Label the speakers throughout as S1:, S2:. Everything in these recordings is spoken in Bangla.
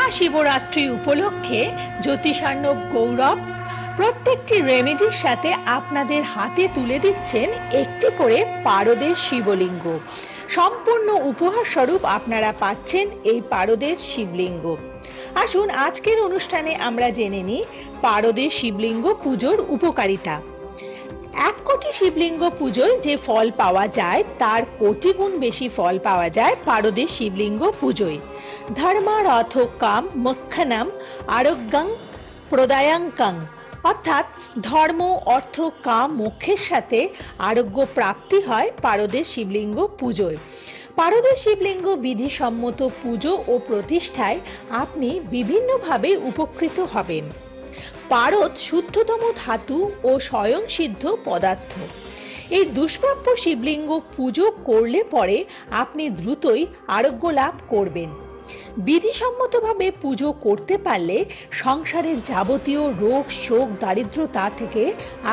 S1: মহাশিবরাত্রি উপলক্ষে জ্যোতিষার্ণব গৌরব প্রত্যেকটি রেমেডির সাথে আপনাদের হাতে তুলে দিচ্ছেন একটি করে পারদের শিবলিঙ্গ। সম্পূর্ণ উপহার স্বরূপ আপনারা পাচ্ছেন এই পারদের শিবলিঙ্গ। আসুন আজকের অনুষ্ঠানে আমরা জেনে নিই পারদের শিবলিঙ্গ পুজোর উপকারিতা। 1 কোটি শিবলিঙ্গ পুজোয় যে ফল পাওয়া যায় তার কোটি গুণ বেশি ফল পাওয়া যায় পারদের শিবলিঙ্গ পুজোয়। ধর্মারথ কাম মোক্ষণম আরোগ্যং প্রদায়ঙ্কং, অর্থাৎ ধর্ম অর্থ কাম মোক্ষের সাথে আরোগ্য প্রাপ্তি হয় পারদের শিবলিঙ্গ পুজোয়। পারদের শিবলিঙ্গ বিধিসম্মত পুজো ও প্রতিষ্ঠায় আপনি বিভিন্নভাবে উপকৃত হবেন। পারদ শুদ্ধতম ধাতু ও স্বয়ং সিদ্ধ পদার্থ। এই দুষ্প্রাপ্য শিবলিঙ্গ পুজো করলে পরে আপনি দ্রুতই আরোগ্য লাভ করবেন। বিধিসম্মতভাবে পুজো করতে পারলে সংসারের যাবতীয় রোগ শোক দারিদ্রতা থেকে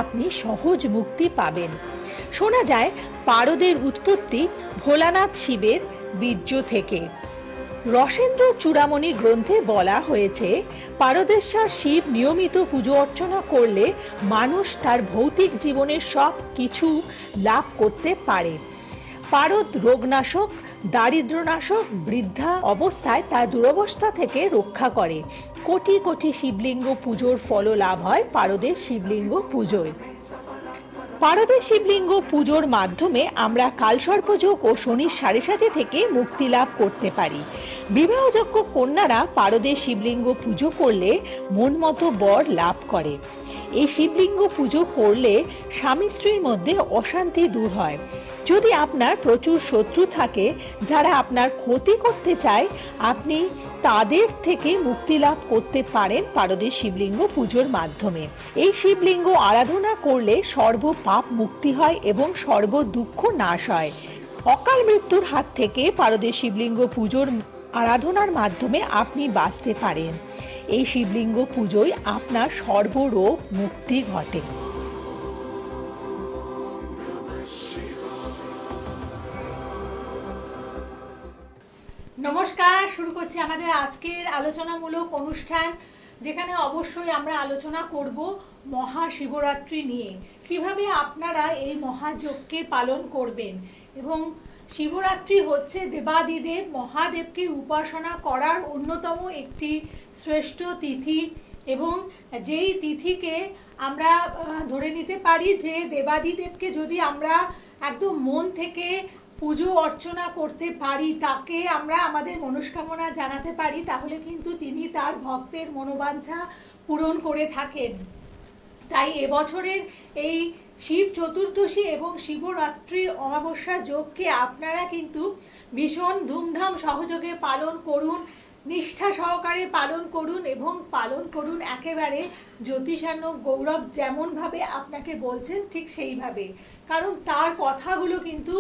S1: আপনি সহজ মুক্তি পাবেন। শোনা যায় পারদের উৎপত্তি ভোলানাথ শিবের বীর্য থেকে। রসেন্দ্র চূড়ামণি গ্রন্থে বলা হয়েছে পারদেশ্বর শিব নিয়মিত পুজো অর্চনা করলে মানুষ তার ভৌতিক জীবনের সব কিছু লাভ করতে পারে। পারদ রোগনাশক, দারিদ্র্যনাশক, বৃদ্ধা অবস্থায় তার দুরবস্থা থেকে রক্ষা করে। কোটি কোটি শিবলিঙ্গ পুজোর ফল লাভ হয় পারদের শিবলিঙ্গ পুজোয়। পারদের শিবলিঙ্গ পুজোর মাধ্যমে আমরা কালসর্পযোগ ও শনির সাড়ে সাথে থেকে মুক্তি লাভ করতে পারি। বিবাহযোগ্য কন্যারা পারদের শিবলিঙ্গ পুজো করলে মন মতো বর লাভ করে। এই শিবলিঙ্গ পুজো করলে স্বামী স্ত্রীর মধ্যে অশান্তি দূর হয়। যদি আপনার প্রচুর শত্রু থাকে যারা আপনার ক্ষতি করতে চায়, আপনি তাদের থেকে মুক্তি লাভ করতে পারেন পারদের শিবলিঙ্গ পুজোর মাধ্যমে। এই শিবলিঙ্গ আরাধনা করলে সর্ব পাপ মুক্তি হয় এবং সর্ব দুঃখ নাশ হয়। অকাল মৃত্যুর হাত থেকে পারদের শিবলিঙ্গ পুজোর আরাধনার মাধ্যমে আপনি বাঁচতে পারেন। এই শিবলিঙ্গ পুজোয় আপনার সর্বরোগ মুক্তি ঘটে।
S2: নমস্কার, শুরু করছি আমাদের আজকের আলোচনামূলক অনুষ্ঠান, যেখানে অবশ্যই আমরা আলোচনা করব মহাশিবরাত্রি নিয়ে। কিভাবে আপনারা এই মহাযজ্ঞকে পালন করবেন। এবং শিবরাত্রি হচ্ছে দেবাদিদেব মহাদেবকে উপাসনা করার অন্যতম একটি শ্রেষ্ঠ তিথি, এবং যেই তিথিকে আমরা ধরে নিতে পারি যে দেবাদিদেবকে যদি আমরা একদম মন থেকে পুজো অর্চনা করতে পারি, তাকে আমরা আমাদের মনস্কামনা জানাতে পারি, তাহলে কিন্তু তিনি তার ভক্তের মনোবাঞ্ছা পূরণ করে থাকেন। তাই এবছরের এই শিব চতুর্দশী এবং শিবরাত্রির অমাবস্যা যোগকে আপনারা কিন্তু ভীষণ ধুমধাম সহযোগে পালন করুন, নিষ্ঠা সহকারে পালন করুন, এবং পালন করুন একেবারে জ্যোতিষার্ণব গৌরব যেমনভাবে আপনাকে বলছেন ঠিক সেইভাবে। কারণ তার কথাগুলো কিন্তু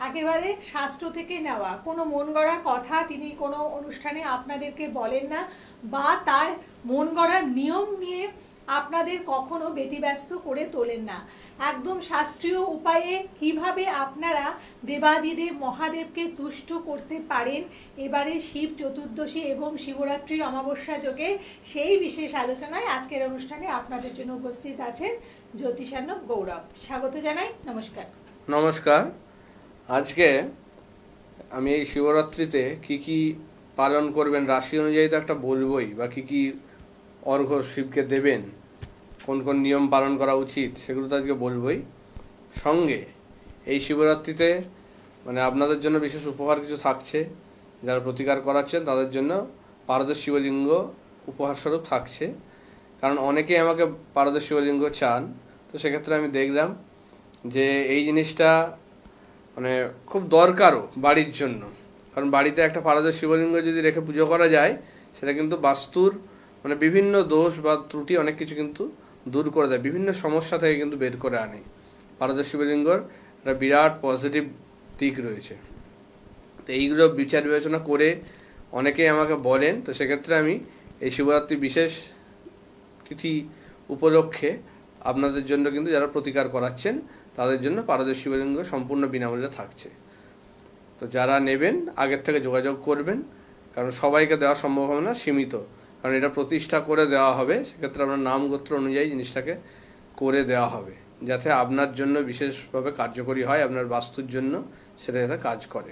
S2: একেবারে শাস্ত্র থেকে নেওয়া, কোনো মন গড়া কথা তিনি কোনো অনুষ্ঠানে আপনাদেরকে বলেন না, বা তার মন গড়ার নিয়ম নিয়ে আপনাদের কখনো ব্যতিব্যস্ত করে তোলেন না। একদম শাস্ত্রীয় উপায়ে কিভাবে আপনারা দেবাদিদেব মহাদেবকে তুষ্ট করতে পারেন এবারে শিব চতুর্দশী এবং শিবরাত্রির অমাবস্যা যোগে, সেই বিশেষ আলোচনায় আজকের অনুষ্ঠানে আপনাদের জন্য উপস্থিত আছেন জ্যোতিষার্ণব গৌরব। স্বাগত জানাই, নমস্কার।
S3: নমস্কার। আজকে আমি এই শিবরাত্রিতে কি কি পালন করবেন রাশি অনুযায়ী তো একটা বলবই, বা কি কি অর্ঘ্য শিবকে দেবেন, কোন কোন নিয়ম পালন করা উচিত, সেগুলো তো আজকে বলবই। সঙ্গে এই শিবরাত্রিতে মানে আপনাদের জন্য বিশেষ উপহার কিছু থাকছে, যারা প্রতিকার করাচ্ছেন তাদের জন্য পারদের শিবলিঙ্গ উপহার স্বরূপ থাকছে। কারণ অনেকেই আমাকে পারদের শিবলিঙ্গ চান, তো সেক্ষেত্রে আমি দেখলাম যে এই জিনিসটা মানে খুব দরকারও বাড়ির জন্য। কারণ বাড়িতে একটা পারদের শিবলিঙ্গ যদি রেখে পুজো করা যায়, সেটা কিন্তু বাস্তুর মানে বিভিন্ন দোষ বা ত্রুটি অনেক কিছু কিন্তু দূর করে দেয়, বিভিন্ন সমস্যা থেকে কিন্তু বের করে আনে। পারদের শিবলিঙ্গর একটা বিরাট পজিটিভ দিক রয়েছে। তো এইগুলো বিচার বিবেচনা করে অনেকেই আমাকে বলেন, তো সেক্ষেত্রে আমি এই শিবরাত্রি বিশেষ তিথি উপলক্ষে আপনাদের জন্য কিন্তু যারা প্রতিকার করাচ্ছেন তাদের জন্য পারদের শিবলিঙ্গ সম্পূর্ণ বিনামূল্যে থাকছে। তো যারা নেবেন আগের থেকে যোগাযোগ করবেন, কারণ সবাইকে দেওয়া সম্ভব হবে না, সীমিত, কারণ এটা প্রতিষ্ঠা করে দেওয়া হবে, সেক্ষেত্রে আপনার নাম গোত্র অনুযায়ী জিনিসটাকে করে দেওয়া হবে, যাতে আপনার জন্য বিশেষভাবে কার্যকরী হয়, আপনার বাস্তুর জন্য সেটা যাতে কাজ করে।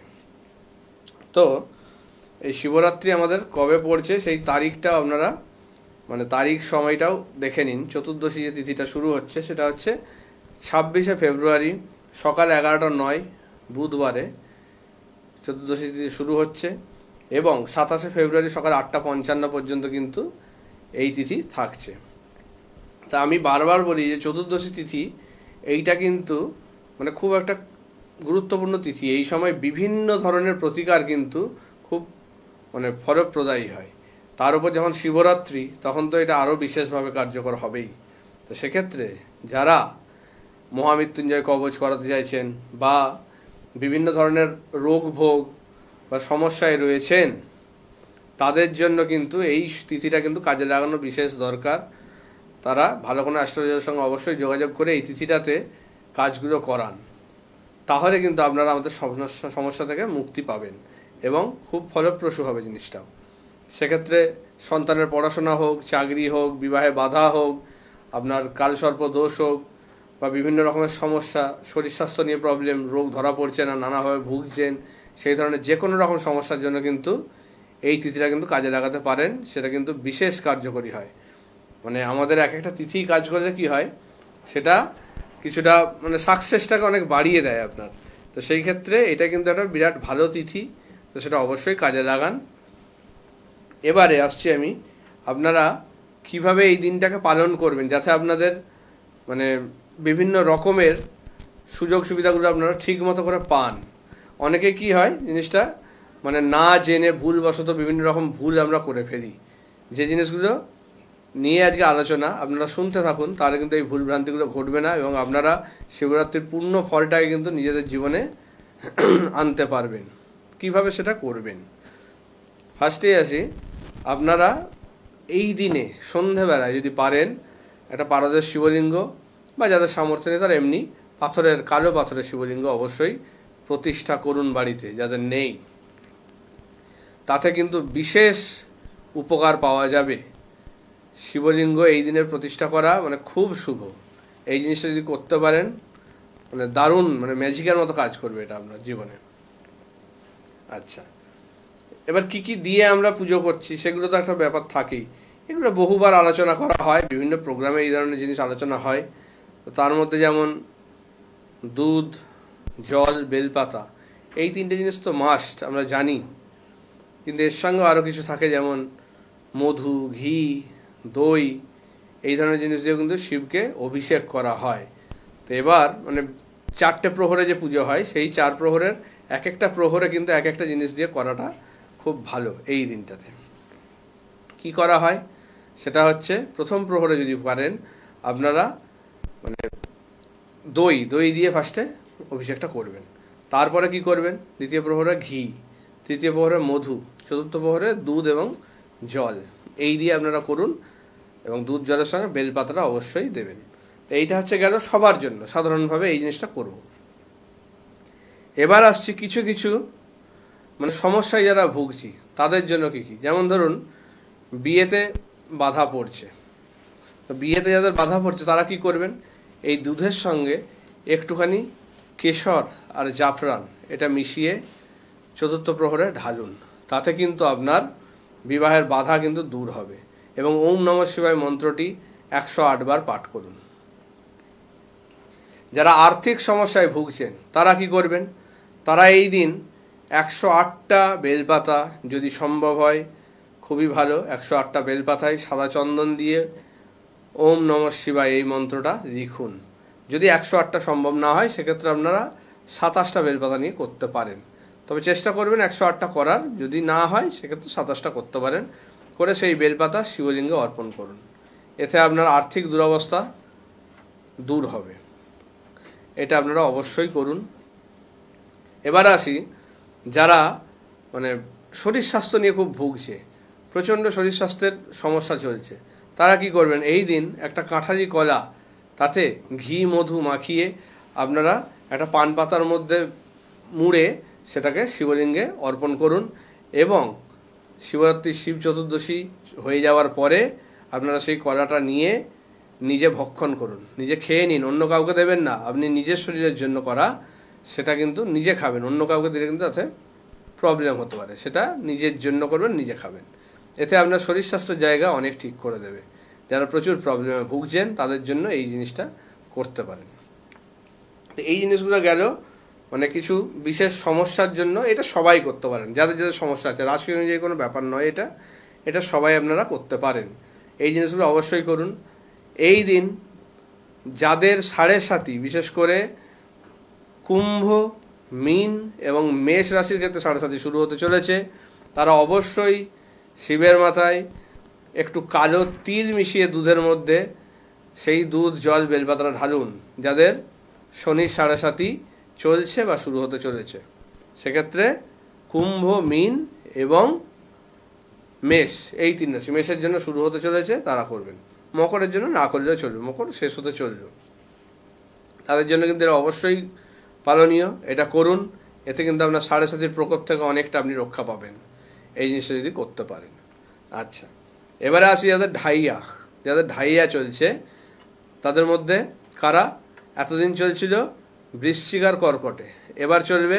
S3: তো এই শিবরাত্রি আমাদের কবে পড়ছে সেই তারিখটা আপনারা মানে তারিখ সময়টাও দেখে নিন। চতুর্দশী যে তিথিটা শুরু হচ্ছে সেটা হচ্ছে 26শে ফেব্রুয়ারি সকাল 11:09 বুধবারে চতুর্দশী তিথি শুরু হচ্ছে, এবং 27শে ফেব্রুয়ারি সকাল 8:55 পর্যন্ত কিন্তু এই তিথি থাকছে। তা আমি বারবার বলি যে চতুর্দশী তিথি এইটা কিন্তু মানে খুব একটা গুরুত্বপূর্ণ তিথি। এই সময় বিভিন্ন ধরনের প্রতিকার কিন্তু খুব মানে ফলপ্রদায়ী হয়। তার উপর যখন শিবরাত্রি, তখন তো এটা আরও বিশেষভাবে কার্যকর হবেই। তো সেক্ষেত্রে যারা মহামৃত্যুঞ্জয় কবচ করাতে চাইছেন বা বিভিন্ন ধরনের রোগ ভোগ বা সমস্যায় রয়েছেন, তাদের জন্য কিন্তু এই তিথিটা কিন্তু কাজে লাগানো বিশেষ দরকার। তারা ভালো কোনো অ্যাস্ট্রোলজারের সঙ্গে অবশ্যই যোগাযোগ করে এই তিথিটাতে কাজগুলো করান, তাহলে কিন্তু আপনারা আমাদের সমস্যা থেকে মুক্তি পাবেন এবং খুব ফলপ্রসূ হবে জিনিসটাও। সেক্ষেত্রে সন্তানের পড়াশোনা হোক, চাকরি হোক, বিবাহে বাধা হোক, আপনার কালসর্প দোষ হোক বা বিভিন্ন রকমের সমস্যা, শরীর স্বাস্থ্য নিয়ে প্রবলেম, রোগ ধরা পড়ছে না, নানাভাবে ভুগছেন, সেই ধরনের যে কোনো রকম সমস্যার জন্য কিন্তু এই তিথিটা কিন্তু কাজে লাগাতে পারেন। সেটা কিন্তু বিশেষ কার্যকরী হয়। মানে আমাদের এক একটা তিথি কাজ করলে কি হয়, সেটা কিছুটা মানে সাকসেসটাকে অনেক বাড়িয়ে দেয় আপনার। তো সেই ক্ষেত্রে এটা কিন্তু একটা বিরাট ভালো তিথি, তো সেটা অবশ্যই কাজে লাগান। এবারে আসছি আমি, আপনারা কিভাবে এই দিনটাকে পালন করবেন যাতে আপনাদের মানে বিভিন্ন রকমের সুযোগ সুবিধাগুলো আপনারা ঠিক মতো করে পান। অনেকে কি হয় জিনিসটা মানে না জেনে ভুলবশত বিভিন্ন রকম ভুল আমরা করে ফেলি, যে জিনিসগুলো নিয়ে আজকে আলোচনা আপনারা শুনতে থাকুন, তাহলে কিন্তু এই ভুলভ্রান্তিগুলো ঘটবে না এবং আপনারা শিবরাত্রির পূর্ণ ফলটাকে কিন্তু নিজেদের জীবনে আনতে পারবেন। কিভাবে সেটা করবেন, ফার্স্টে আসি। আপনারা এই দিনে সন্ধেবেলায় যদি পারেন একটা পারদের শিবলিঙ্গ বা যাদের সামর্থ্য নেই তারা এমনি পাথরের, কালো পাথরের শিবলিঙ্গ অবশ্যই প্রতিষ্ঠা করুন বাড়িতে, যাদের নেই। তাতে কিন্তু বিশেষ উপকার পাওয়া যাবে। শিবলিঙ্গ এই দিনের প্রতিষ্ঠা করা মানে খুব শুভ। এই জিনিসটা যদি করতে পারেন মানে দারুণ, মানে ম্যাজিকের মতো কাজ করবে এটা আপনার জীবনে। আচ্ছা, এবার কি কি দিয়ে আমরা পুজো করছি সেগুলো তো একটা ব্যাপার থাকেই। এগুলো বহুবার আলোচনা করা হয়, বিভিন্ন প্রোগ্রামে এই ধরনের জিনিস আলোচনা হয়। তো তার মধ্যে যেমন দুধ, জল, বেলপাতা, এই তিনটে জিনিস তো মাস্ট, আমরা জানি। কিন্তু এর সঙ্গে আরও কিছু থাকে, যেমন মধু, ঘি, দই, এই ধরনের জিনিস দিয়ে কিন্তু শিবকে অভিষেক করা হয়। তো এবার মানে 4টে প্রহরে যে পুজো হয়, সেই 4 প্রহরের এক একটা প্রহরে কিন্তু এক একটা জিনিস দিয়ে করাটা খুব ভালো। এই দিনটাতে কি করা হয় সেটা হচ্ছে, প্রথম প্রহরে যদি পারেন আপনারা মানে দই দিয়ে ফার্স্টে অভিষেকটা করবেন। তারপরে কি করবেন, দ্বিতীয় প্রহরে ঘি, তৃতীয় প্রহরে মধু, চতুর্থ প্রহরে দুধ এবং জল, এই দিয়ে আপনারা করুন। এবং দুধ জলের সঙ্গে বেলপাতাটা অবশ্যই দেবেন। এইটা হচ্ছে গেল সবার জন্য, সাধারণভাবে এই জিনিসটা করব। এবার আসছি কিছু কিছু মানে সমস্যায় যারা ভুগছি তাদের জন্য কি কি। যেমন ধরুন বিয়েতে বাধা পড়ছে, তো বিয়েতে যাদের বাধা পড়ছে তারা কি করবেন, এই দুধের সঙ্গে একটুখানি কেশর আর জাফরান এটা মিশিয়ে চতুর্থ প্রহরে ঢালুন। তাতে কিন্তু আপনার বিবাহের বাধা কিন্তু দূর হবে। এবং ওম নমঃ শিবায় মন্ত্রটি 108 বার পাঠ করুন। যারা আর্থিক সমস্যায় ভুগছেন তারা কি করবেন, তারা এই দিন 108টা বেলপাতা, যদি সম্ভব হয় খুবই ভালো, 108টা বেলপাতায় সাদা চন্দন দিয়ে ওম নমঃ শিবায় এই মন্ত্রটা লিখুন। যদি 108টা সম্ভব না হয় সেক্ষেত্রে আপনারা 27টা বেলপাতা নিয়ে করতে পারেন, তবে চেষ্টা করবেন 108টা করার। যদি না হয় সেক্ষেত্রে 27টা করতে পারেন। করে সেই বেলপাতা শিবলিঙ্গে অর্পণ করুন। এতে আপনার আর্থিক দুরবস্থা দূর হবে, এটা আপনারা অবশ্যই করুন। এবার আসি, যারা মানে শরীর স্বাস্থ্য নিয়ে খুব ভুগছে, প্রচণ্ড শরীর স্বাস্থ্যের সমস্যা চলছে, তারা কি করবেন, এই দিন একটা কাঁঠালি কলা, তাতে ঘি মধু মাখিয়ে আপনারা একটা পান পাতার মধ্যে মুড়ে সেটাকে শিবলিঙ্গে অর্পণ করুন। এবং শিবরাত্রি শিব চতুর্দশী হয়ে যাওয়ার পরে আপনারা সেই কলাটা নিয়ে নিজে ভক্ষণ করুন, নিজে খেয়ে নিন, অন্য কাউকে দেবেন না। আপনি নিজের শরীরের জন্য করা সেটা কিন্তু নিজে খাবেন, অন্য কাউকে দিলে কিন্তু তাতে প্রবলেম হতে পারে। সেটা নিজের জন্য করবেন, নিজে খাবেন। এতে আপনার শরীর স্বাস্থ্যের জায়গা অনেক ঠিক করে দেবে। যারা প্রচুর প্রবলেমে ভুগছেন তাদের জন্য এই জিনিসটা করতে পারেন। তো এই জিনিসগুলো গেল মানে কিছু বিশেষ সমস্যার জন্য, এটা সবাই করতে পারেন যাদের যাদের সমস্যা আছে, রাশি অনুযায়ী কোনো ব্যাপার নয়, এটা সবাই আপনারা করতে পারেন। এই জিনিসগুলো অবশ্যই করুন। এই দিন যাদের সাড়ে সাতি, বিশেষ করে কুম্ভ, মীন এবং মেষ রাশির ক্ষেত্রে সাড়ে সাতি শুরু হতে চলেছে, তারা অবশ্যই শিবের মাথায় একটু কালো তিল মিশিয়ে দুধের মধ্যে সেই দুধ জল বেলপাতাটা ঢালুন। যাদের শনির সাড়ে সাতি চলছে বা শুরু হতে চলেছে, সেক্ষেত্রে কুম্ভ, মীন এবং মেষ, এই তিন রাশি, মেষের জন্য শুরু হতে চলেছে তারা করবেন। মকরের জন্য না করলেও চলবে, মকর শেষ হতে চলল, তাদের জন্য কিন্তু এটা অবশ্যই পালনীয়। এটা করুন, এতে কিন্তু আপনার সাড়ে সাতির প্রকোপ থেকে অনেকটা আপনি রক্ষা পাবেন এই জিনিসটা যদি করতে পারেন। আচ্ছা, এবারে আসি যাদের ঢাইয়া চলছে, তাদের মধ্যে কারা? এতদিন চলছিল বৃশ্চিক আর কর্কটে, এবার চলবে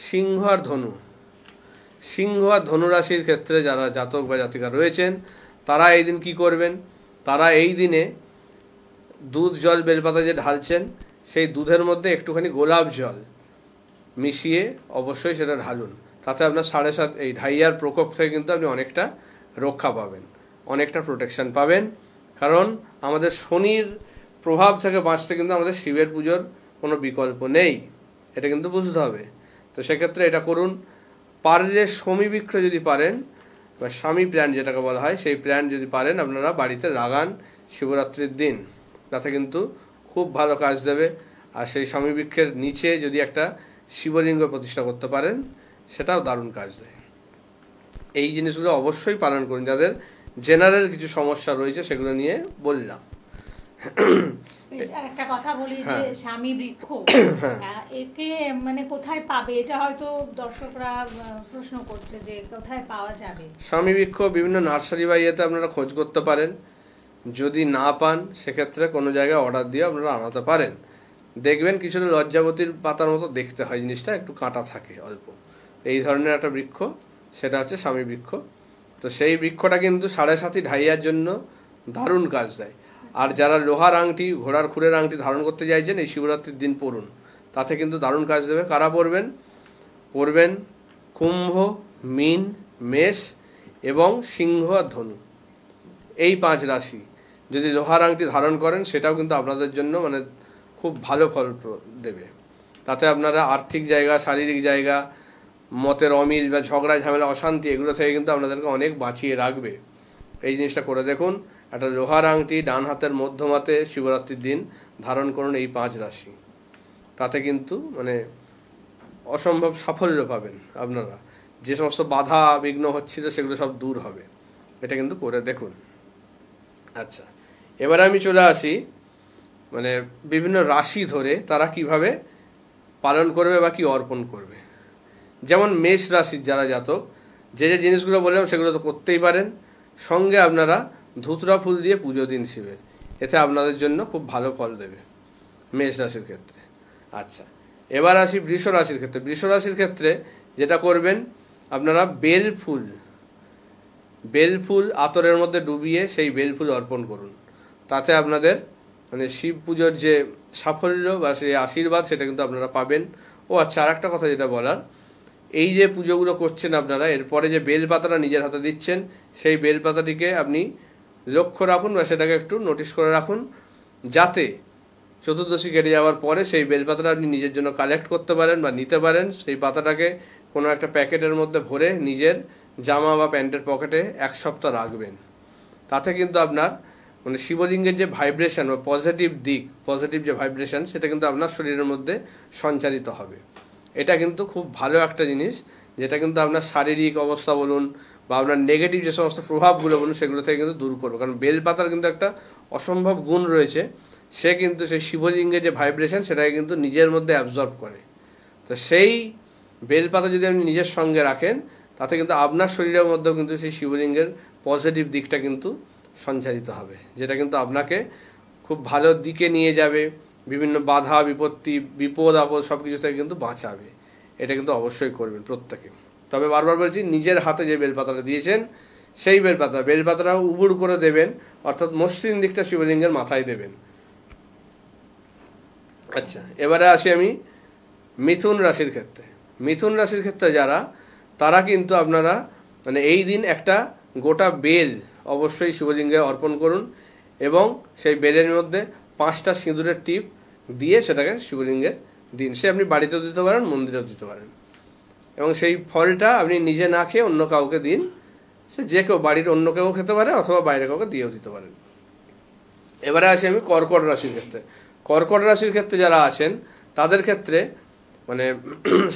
S3: সিংহ আর ধনু। সিংহ আর ধনু রাশির ক্ষেত্রে যারা জাতক বা জাতিকা রয়েছেন, তারা এই দিন কী করবেন? তারা এই দিনে দুধ জল বেলপাতা যে ঢালছেন, সেই দুধের মধ্যে একটুখানি গোলাপ জল মিশিয়ে অবশ্যই সেটা ঢালুন। তাতে আপনার সাড়ে সাত এই ঢাইয়ার প্রকোপ থেকে কিন্তু আপনি অনেকটা রক্ষা পাবেন, অনেকটা প্রোটেকশন পাবেন। কারণ আমাদের শনির প্রভাব থেকে বাঁচতে কিন্তু আমাদের শিবের পুজোর কোনো বিকল্প নেই, এটা কিন্তু বুঝতে হবে। তো সেক্ষেত্রে এটা করুন। পারলে শমী বৃক্ষ যদি পারেন, বা স্বামী প্ল্যান্ট যেটাকে বলা হয়, সেই প্ল্যান্ট যদি পারেন আপনারা বাড়িতে লাগান শিবরাত্রির দিন, তাতে কিন্তু খুব ভালো কাজ দেবে। আর সেই স্বামী বৃক্ষের নিচে যদি একটা শিবলিঙ্গ প্রতিষ্ঠা করতে পারেন, সেটাও দারুণ কাজ দেয়। এই জিনিসগুলো অবশ্যই পালন করুন। যাদের জেনারেল কিছু সমস্যা রয়েছে সেগুলো নিয়ে বললাম।
S2: একটা কথা বলি যে স্বামী বৃক্ষ, একে মানে কোথায় পাবে, এটা হয়তো দর্শকরা প্রশ্ন করছে যে কোথায় পাওয়া যাবে।
S3: স্বামী বৃক্ষ বিভিন্ন নার্সারি বা ইয়েতে আপনারা খোঁজ করতে পারেন। যদি না পান, সেক্ষেত্রে কোনো জায়গায় অর্ডার দিয়ে আপনারা আনাতে পারেন। দেখবেন কিছুটা লজ্জাবতীর পাতার মতো দেখতে হয়, জিনিসটা একটু কাঁটা থাকে অল্প। এই ধরনের একটা বৃক্ষ, সেটা হচ্ছে স্বামী বৃক্ষ। তো সেই বৃক্ষটা কিন্তু সাড়ে সাতি ঢাইয়ার জন্য দারুণ কাজ দেয়। আর যারা লোহার আংটি, ঘোড়ার খুরের আংটি ধারণ করতে চাইছেন, এই শিবরাত্রির দিন পড়ুন, তাতে কিন্তু দারুণ কাজ দেবে। কারা পড়বেন? কুম্ভ, মীন, মেষ এবং সিংহ আর ধনু, এই 5 রাশি যদি লোহার আংটি ধারণ করেন, সেটাও কিন্তু আপনাদের জন্য মানে খুব ভালো ফল দেবে। তাতে আপনারা আর্থিক জায়গা, শারীরিক জায়গা, মতের অমিল বা ঝগড়া ঝামেলা, অশান্তি, এগুলো থেকে কিন্তু আপনাদেরকে অনেক বাঁচিয়ে রাখবে। এই জিনিসটা করে দেখুন। একটা লোহার আংটি ডান হাতের মধ্যমাতে শিবরাত্রির দিন ধারণ করুন এই 5 রাশি, তাতে কিন্তু মানে অসম্ভব সাফল্য পাবেন আপনারা। যে সমস্ত বাধা বিঘ্ন হচ্ছিল সেগুলো সব দূর হবে। এটা কিন্তু করে দেখুন। আচ্ছা, এবারে আমি চলে আসি মানে বিভিন্ন রাশি ধরে তারা কিভাবে পালন করবে বা কি অর্পণ করবে। যেমন মেষ রাশির যারা জাতক, যে যে জিনিসগুলো বললাম সেগুলো তো করতেই পারেন। সঙ্গে আপনারা ধুতরা ফুল দিয়ে পুজো দিন শিবের, এতে আপনাদের জন্য খুব ভালো ফল দেবে মেষ রাশির ক্ষেত্রে। আচ্ছা, এবার আসি বৃষ রাশির ক্ষেত্রে। বৃষ রাশির ক্ষেত্রে যেটা করবেন, আপনারা বেলফুল আতরের মধ্যে ডুবিয়ে সেই বেলফুল অর্পণ করুন। তাতে আপনাদের মানে শিব পুজোর যে সাফল্য বা সেই আশীর্বাদ, সেটা কিন্তু আপনারা পাবেন। ও আচ্ছা, আর একটা কথা যেটা বলার, এই যে পুজোগুলো করছেন আপনারা, এরপরে যে বেলপাতাটা নিজের হাতে দিচ্ছেন, সেই বেলপাতাটিকে আপনি লক্ষ্য রাখুন বা সেটাকে একটু নোটিশ করে রাখুন, যাতে চতুর্দশী কেটে যাওয়ার পরে সেই বেলপাতাটা আপনি নিজের জন্য কালেক্ট করতে পারেন বা নিতে পারেন। সেই পাতাটাকে কোনো একটা প্যাকেটের মধ্যে ভরে নিজের জামা বা প্যান্টের পকেটে 1 সপ্তাহ রাখবেন। তাতে কিন্তু আপনার মানে শিবলিঙ্গের যে ভাইব্রেশন বা পজিটিভ যে ভাইব্রেশন, সেটা কিন্তু আপনার শরীরের মধ্যে সঞ্চারিত হবে। এটা কিন্তু খুব ভালো একটা জিনিস, যেটা কিন্তু আপনার শারীরিক অবস্থা বলুন বা আপনার নেগেটিভ যে সমস্ত প্রভাবগুলো বলুন, সেগুলো থেকে কিন্তু দূর করবে। কারণ বেলপাতার কিন্তু একটা অসম্ভব গুণ রয়েছে, সে কিন্তু সেই শিবলিঙ্গের যে ভাইব্রেশন, সেটাকে কিন্তু নিজের মধ্যে অ্যাবজর্ব করে। তো সেই বেলপাতা যদি আপনি নিজের সঙ্গে রাখেন, তাতে কিন্তু আপনার শরীরের মধ্যেও কিন্তু সেই শিবলিঙ্গের পজিটিভ দিকটা কিন্তু সঞ্চারিত হবে, যেটা কিন্তু আপনাকে খুব ভালো দিকে নিয়ে যাবে, বিভিন্ন বাধা বিপত্তি বিপদ আপদ সব কিছু থেকে কিন্তু বাঁচাবে। এটা কিন্তু অবশ্যই করবেন প্রত্যেকে। তবে বারবার বলছি, নিজের হাতে যে বেলপাতাটা দিয়েছেন সেই বেলপাতাটা উবুড় করে দেবেন, অর্থাৎ মসৃণ দিকটা শিবলিঙ্গের মাথায় দেবেন। আচ্ছা, এবারে আসি আমি মিথুন রাশির ক্ষেত্রে। মিথুন রাশির ক্ষেত্রে তারা কিন্তু আপনারা মানে এই দিন একটা গোটা বেল অবশ্যই শিবলিঙ্গে অর্পণ করুন এবং সেই বেলের মধ্যে 5টা সিঁদুরের টিপ দিয়ে সেটাকে শিবলিঙ্গে দিন। সে আপনি বাড়িতেও দিতে পারেন, মন্দিরেও দিতে পারেন, এবং সেই ফলটা আপনি নিজে না খেয়ে অন্য কাউকে দিন। সে যে কেউ, বাড়ির অন্য কেউ খেতে পারে অথবা বাইরে কাউকে দিয়েও দিতে পারেন। এবারে আসি আমি কর্কট রাশির ক্ষেত্রে। কর্কট রাশির ক্ষেত্রে যারা আছেন তাদের ক্ষেত্রে মানে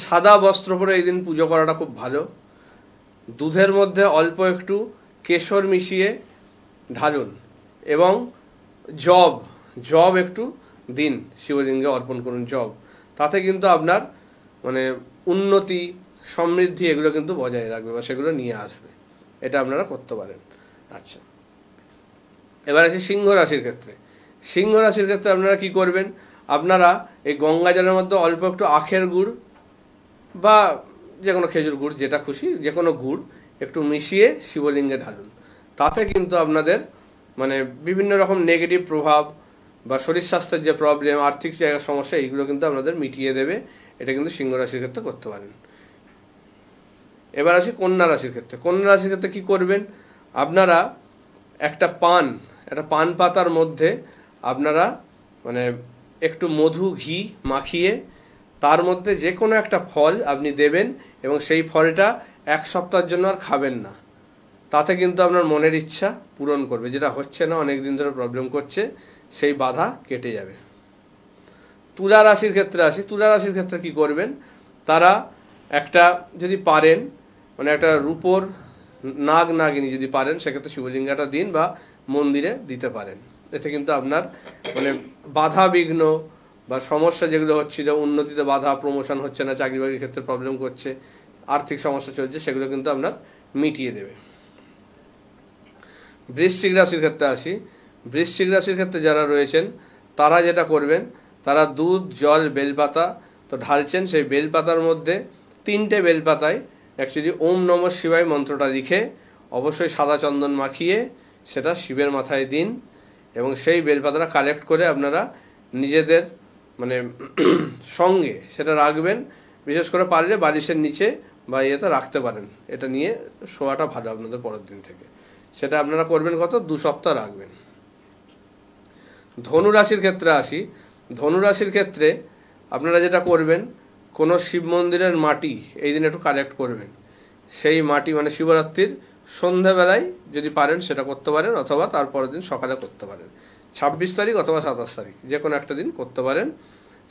S3: সাদা বস্ত্র পরে এই দিন পুজো করাটা খুব ভালো। দুধের মধ্যে অল্প একটু কেশর মিশিয়ে ঢালুন এবং জব একটু দিন শিবলিঙ্গে অর্পণ করুন, জব। তাতে কিন্তু আপনার মানে উন্নতি সমৃদ্ধি এগুলো কিন্তু বজায় রাখবে বা সেগুলো নিয়ে আসবে। এটা আপনারা করতে পারেন। আচ্ছা, এবার আসি সিংহ রাশির ক্ষেত্রে। সিংহ রাশির ক্ষেত্রে আপনারা কি করবেন, আপনারা এই গঙ্গা জলের মধ্যে অল্প একটু আখের গুড় বা যে কোনো খেজুর গুড়, যেটা খুশি যে কোনো গুড় একটু মিশিয়ে শিবলিঙ্গে ঢালুন। তাতে কিন্তু আপনাদের মানে বিভিন্ন রকম নেগেটিভ প্রভাব বা শরীর স্বাস্থ্যের যে প্রবলেম, আর্থিক জায়গার সমস্যা, এইগুলো কিন্তু আপনাদের মিটিয়ে দেবে। এটা কিন্তু সিংহ রাশির ক্ষেত্রে করতে পারেন। এবার আসি কন্যা রাশির ক্ষেত্রে। কন্যা রাশির ক্ষেত্রে কী করবেন, আপনারা একটা পান পাতার মধ্যে আপনারা মানে একটু মধু ঘি মাখিয়ে তার মধ্যে যে কোনো একটা ফল আপনি দেবেন এবং সেই ফলটা 1 সপ্তাহের জন্য আর খাবেন না। তাতে কিন্তু আপনার মনের ইচ্ছা পূরণ করবে, যেটা হচ্ছে না, অনেক দিন ধরে প্রবলেম করছে, সেই বাধা কেটে যাবে। তুলা রাশির ক্ষেত্রে আসি। তুলা রাশির ক্ষেত্রে কি করবেন, তারা একটা যদি পারেন মানে একটা রূপোর নাগিনী যদি পারেন, সেক্ষেত্রে শিবলিঙ্গটা দিন বা মন্দিরে দিতে পারেন। এতে কিন্তু আপনার মানে বাধা বিঘ্ন বা সমস্যা যেগুলো হচ্ছিল, উন্নতিতে বাধা, প্রমোশন হচ্ছে না, চাকরি বাকরির ক্ষেত্রে প্রবলেম করছে, আর্থিক সমস্যা চলছে, সেগুলো কিন্তু আপনার মিটিয়ে দেবে। বৃশ্চিক রাশির ক্ষেত্রে আসি। বৃশ্চিক রাশির ক্ষেত্রে যারা রয়েছেন তারা যেটা করবেন, তারা দুধ, জল, বেলপাতা তো ঢালছেন। সেই বেলপাতার মধ্যে 3টে বেলপাতায় অ্যাকচুয়ালি ওম নমঃ শিবায় মন্ত্রটা লিখে অবশ্যই সাদা চন্দন মাখিয়ে সেটা শিবের মাথায় দিন এবং সেই বেলপাতাটা কালেক্ট করে আপনারা নিজেদের মানে সঙ্গে সেটা রাখবেন। বিশেষ করে পারলে বালিশের নিচে বা ইয়েতে রাখতে পারেন। এটা নিয়ে শোয়াটা ভালো আপনাদের পরের দিন থেকে। সেটা আপনারা করবেন 2 সপ্তাহ রাখবেন। ধনু রাশির ক্ষেত্রে আসি। ধনু রাশির ক্ষেত্রে আপনারা যেটা করবেন, কোনো শিব মন্দিরের মাটি এই দিন একটু কালেক্ট করবেন। সেই মাটি মানে শিবরাত্রির সন্ধ্যাবেলায় যদি পারেন সেটা করতে পারেন, অথবা তারপরের দিন সকালে করতে পারেন। 26 তারিখ অথবা 27 তারিখ যে কোনো একটা দিন করতে পারেন।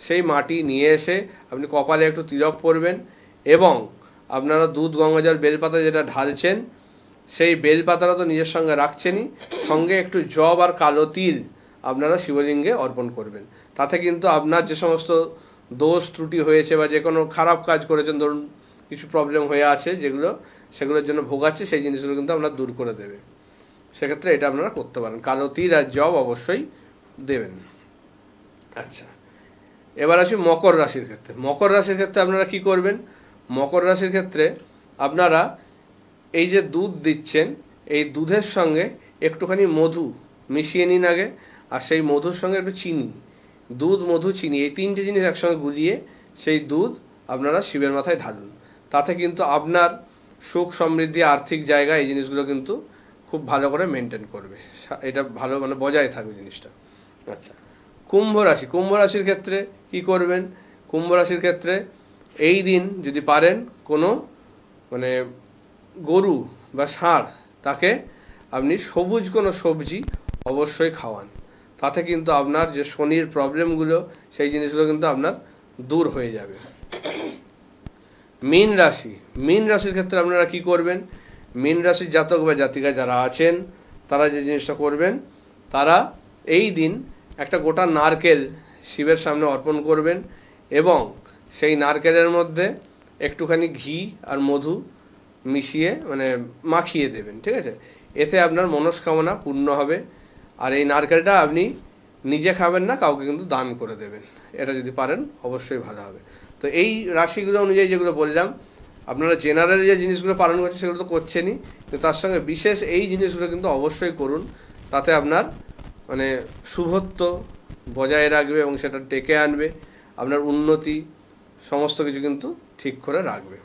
S3: সেই মাটি নিয়ে এসে আপনি কপালে একটু তিলক পরবেন এবং আপনারা দুধ, গঙ্গাজল, বেলপাতা যেটা ঢালছেন সেই বেলপাতাটা তো নিজের সঙ্গে রাখছেনই, সঙ্গে একটু জব আর কালো তিল আপনারা শিবলিঙ্গে অর্পণ করবেন। তাতে কিন্তু আপনার যে সমস্ত দোষ ত্রুটি হয়েছে বা যে কোনো খারাপ কাজ করেছেন, ধরুন কিছু প্রবলেম হয়ে আছে সেগুলোর জন্য ভোগাচ্ছে, সেই জিনিসগুলো কিন্তু আপনার দূর করে দেবে। সেক্ষেত্রে এটা আপনারা করতে পারেন। কালো তিল আর জব অবশ্যই দেবেন। আচ্ছা, এবার আসি মকর রাশির ক্ষেত্রে। মকর রাশির ক্ষেত্রে আপনারা কি করবেন, মকর রাশির ক্ষেত্রে আপনারা এই যে দুধ দিচ্ছেন, এই দুধের সঙ্গে একটুখানি মধু মিশিয়ে নিন আগে, আর সেই মধুর সঙ্গে একটু চিনি, দুধ, মধু, চিনি, এই 3টে জিনিস একসঙ্গে গুলিয়ে সেই দুধ আপনারা শিবের মাথায় ঢালুন। তাতে কিন্তু আপনার সুখ, সমৃদ্ধি, আর্থিক জায়গা এই জিনিসগুলো কিন্তু খুব ভালো করে মেনটেন করবে। এটা ভালো মানে বজায় থাকবে জিনিসটা। আচ্ছা, কুম্ভ রাশি। কুম্ভ রাশির ক্ষেত্রে কি করবেন, কুম্ভ রাশির ক্ষেত্রে এই দিন যদি পারেন কোনো মানে গরু বা ষাঁড়, তাকে আপনি সবুজ কোনো সবজি অবশ্যই খাওয়ান। তাতে কিন্তু আপনার যে শনির প্রবলেমগুলো সেই জিনিসগুলো কিন্তু আপনার দূর হয়ে যাবে। মীন রাশি। মীন রাশির ক্ষেত্রে আপনারা কি করবেন, মীন রাশির জাতক বা জাতিকা যারা আছেন তারা যে জিনিসটা করবেন, তারা এই দিন একটা গোটা নারকেল শিবের সামনে অর্পণ করবেন এবং সেই নারকেলের মধ্যে একটুখানি ঘি আর মধু মিশিয়ে মানে মাখিয়ে দেবেন, ঠিক আছে? এতে আপনার মনস্কামনা পূর্ণ হবে। আর এই নারকেলটা আপনি নিজে খাবেন না, কাউকে কিন্তু দান করে দেবেন, এটা যদি পারেন অবশ্যই ভালো হবে। তো এই রাশিগুলো অনুযায়ী যেগুলো বললাম, আপনারা জেনারেল যে জিনিসগুলো পালন করছেন সেগুলো তো করছেনই, কিন্তু তার সঙ্গে বিশেষ এই জিনিসগুলো কিন্তু অবশ্যই করুন। তাতে আপনার মানে শুভত্ব বজায় রাখবে এবং সেটা ডেকে আনবে, আপনার উন্নতি সমস্ত কিছু কিন্তু ঠিক করে রাখবে।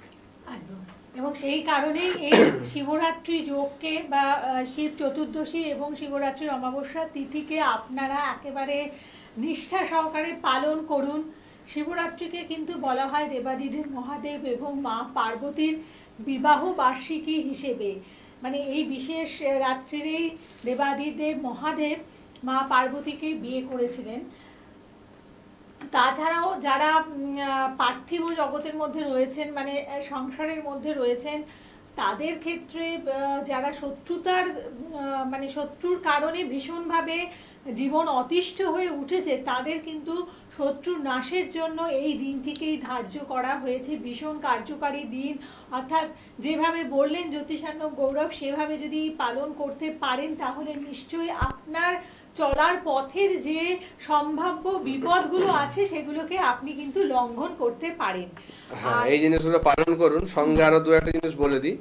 S2: একদম। এবং সেই কারণেই এই শিবরাত্রি যোগকে বা শিব চতুর্দশী এবং শিবরাত্রির অমাবস্যা তিথিকে আপনারা একেবারে নিষ্ঠা সহকারে পালন করুন। শিবরাত্রিকে কিন্তু বলা হয় দেবাদিদেব মহাদেব এবং মা পার্বতীর বিবাহ বার্ষিকী হিসেবে, মানে এই বিশেষ রাত্রিরেই দেবাদিদেব মহাদেব মা পার্বতীকে বিয়ে করেছিলেন। তাছাড়াও যারা পার্থিব জগতের মধ্যে রয়েছেন, মানে সংসারের মধ্যে রয়েছেন, তাদের ক্ষেত্রে যারা শত্রুতার মানে শত্রুর কারণে ভীষণভাবে জীবন অতিষ্ঠ হয়ে উঠেছে, তাদের কিন্তু শত্রুর নাশের জন্য এই দিনটিকেই ধার্য করা হয়েছে। ভীষণ কার্যকারী দিন, অর্থাৎ যেভাবে বললেন জ্যোতিষার্ণব গৌরব, সেভাবে যদি পালন করতে পারেন তাহলে নিশ্চয়ই আপনার চলার পথের যে সম্ভাব্য বিপদগুলো আছে সেগুলোকে আপনি কিন্তু লঙ্ঘন করতে পারেন।
S3: হ্যাঁ, এই জিনিসগুলো পালন করুন। সঙ্গে আরো দু একটা জিনিস বলে দিই।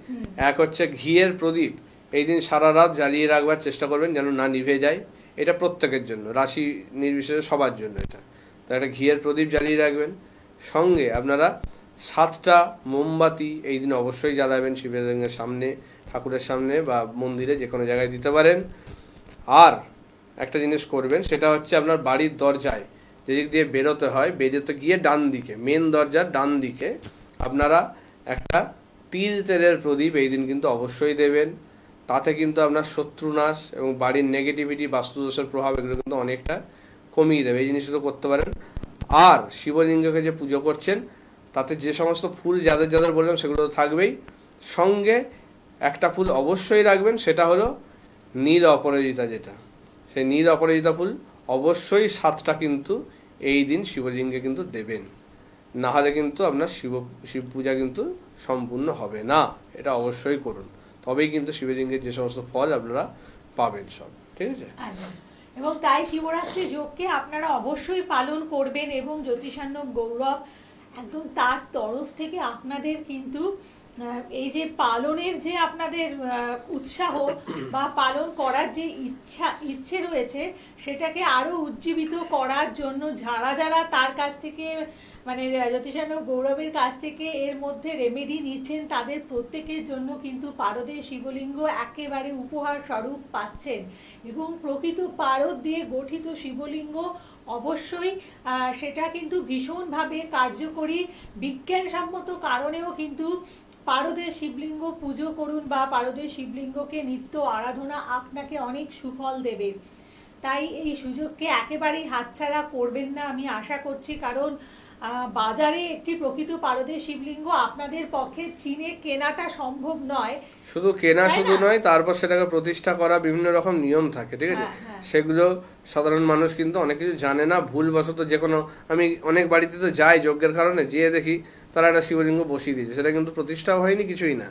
S3: এক হচ্ছে ঘিয়ের প্রদীপ এই দিন সারা রাত জ্বালিয়ে রাখবার চেষ্টা করবেন, যেন না নিভে যায়। এটা প্রত্যেকের জন্য, রাশি নির্বিশেষে সবার জন্য এটা। তো একটা ঘিয়ের প্রদীপ জ্বালিয়ে রাখবেন। সঙ্গে আপনারা 7টা মোমবাতি এই দিন অবশ্যই জ্বালাবেন, শিবলিঙ্গের সামনে, ঠাকুরের সামনে বা মন্দিরে, যে কোনো জায়গায় দিতে পারেন। আর একটা জিনিস করবেন, সেটা হচ্ছে আপনার বাড়ির দরজায় যেদিক দিয়ে বেরোতে হয়, বেরোতে গিয়ে ডান দিকে, মেন দরজার ডান দিকে আপনারা একটা তিল তেলের প্রদীপ এই দিন কিন্তু অবশ্যই দেবেন। তাতে কিন্তু আপনার শত্রুনাশ এবং বাড়ির নেগেটিভিটি, বাস্তুদোষের প্রভাব এগুলো কিন্তু অনেকটা কমিয়ে দেবে। এই জিনিসগুলো করতে পারেন। আর শিবলিঙ্গকে যে পুজো করছেন তাতে যে সমস্ত ফুল যাদের যাদের বললাম সেগুলো তো থাকবেই, সঙ্গে একটা ফুল অবশ্যই রাখবেন, সেটা হলো নীল অপরাজিতা। যেটা সেই নীল অপরাজিতা ফুল অবশ্যই 7টা কিন্তু এই দিন শিবলিঙ্গে কিন্তু দেবেন, না হলে কিন্তু আপনার শিব পূজা কিন্তু সম্পূর্ণ হবে না। এটা অবশ্যই করুন, তবেই কিন্তু শিবলিঙ্গের যে সমস্ত ফল আপনারা পাবেন সব, ঠিক আছে?
S2: এবং তাই শিবরাত্রি যোগকে আপনারা অবশ্যই পালন করবেন। এবং জ্যোতিষার্ণব গৌরব একদম তার তরফ থেকে আপনাদের কিন্তু এই যে পালনের যে আপনাদের উৎসাহ বা পালন করার যে ইচ্ছে রয়েছে, সেটাকে আরো উজ্জীবিত করার জন্য যারা যারা তার কাছ থেকে, মানে জ্যোতিষার্ণব গৌরবের কাছ থেকে এর মধ্যে রেমেডি নিচ্ছেন, তাদের প্রত্যেকের জন্য কিন্তু পারদের শিবলিঙ্গ একেবারে উপহার স্বরূপ পাচ্ছেন। এবং প্রকৃত পারদ দিয়ে গঠিত শিবলিঙ্গ অবশ্যই সেটা কিন্তু ভীষণভাবে কার্যকরী। বিজ্ঞানসম্মত কারণেও কিন্তু পারদের শিবলিঙ্গ পুজো করুন বা পারদের শিবলিঙ্গকে নিত্য আরাধনা আপনাকে অনেক সুফল দেবে। তাই এই সুযোগকে একেবারেই হাতছাড়া করবেন না আমি আশা করছি, কারণ বাজারে একটি প্রকৃত পারদের শিবলিঙ্গ আপনাদের পক্ষে চিনে কেনাটা সম্ভব নয়।
S3: শুধু কেনা শুধু নয়, তারপর সেটাকে প্রতিষ্ঠা করা বিভিন্ন রকম নিয়ম থাকে, ঠিক আছে? সেগুলো সাধারণ মানুষ কিন্তু অনেক কিছু জানে না, ভুলবশত যে কোনো, আমি অনেক বাড়িতে তো যাই যজ্ঞের কারণে, যেয়ে দেখি তারা একটা শিবলিঙ্গ বসিয়ে দিয়েছে, সেটা কিন্তু প্রতিষ্ঠাও হয়নি, কিছুই না,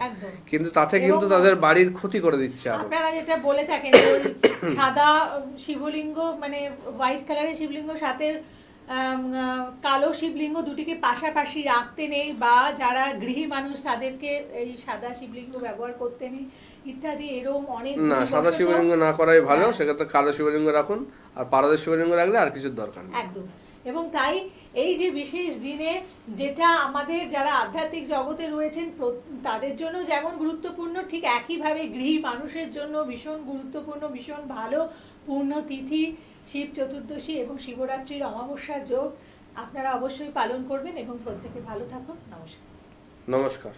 S3: কিন্তু তাতে কিন্তু তাদের বাড়ির ক্ষতি করে দিচ্ছে।
S2: আপনারা যেটা বলে থাকেন সাদা শিবলিঙ্গ, মানে হোয়াইট কালারের শিবলিঙ্গ সাথে কালো শিবলিঙ্গ দুটিকে পাশাপাশি রাখতে নেই, বা যারা গৃহী মানুষ তাদেরকে এই সাদা শিবলিঙ্গ ব্যবহার করতে নেই ইত্যাদি, এরকম অনেক
S3: না, সাদা শিবলিঙ্গ না করাই ভালো। সেক্ষেত্রে কালো শিবলিঙ্গ রাখুন, আর পারদের শিবলিঙ্গ রাখলে আর কিছুর দরকার নেই।
S2: একদম। এবং তাই এই যে বিশেষ দিনে, যেটা আমাদের যারা আধ্যাত্মিক জগতে রয়েছেন তাদের জন্য যেমন গুরুত্বপূর্ণ, ঠিক একইভাবে গৃহী মানুষের জন্য ভীষণ গুরুত্বপূর্ণ, ভীষণ ভালো পূর্ণ তিথি শিব চতুর্দশী এবং শিবরাত্রির অমাবস্যা যোগ আপনারা অবশ্যই পালন করবেন। এবং প্রত্যেকে ভালো থাকুন। নমস্কার।
S3: নমস্কার।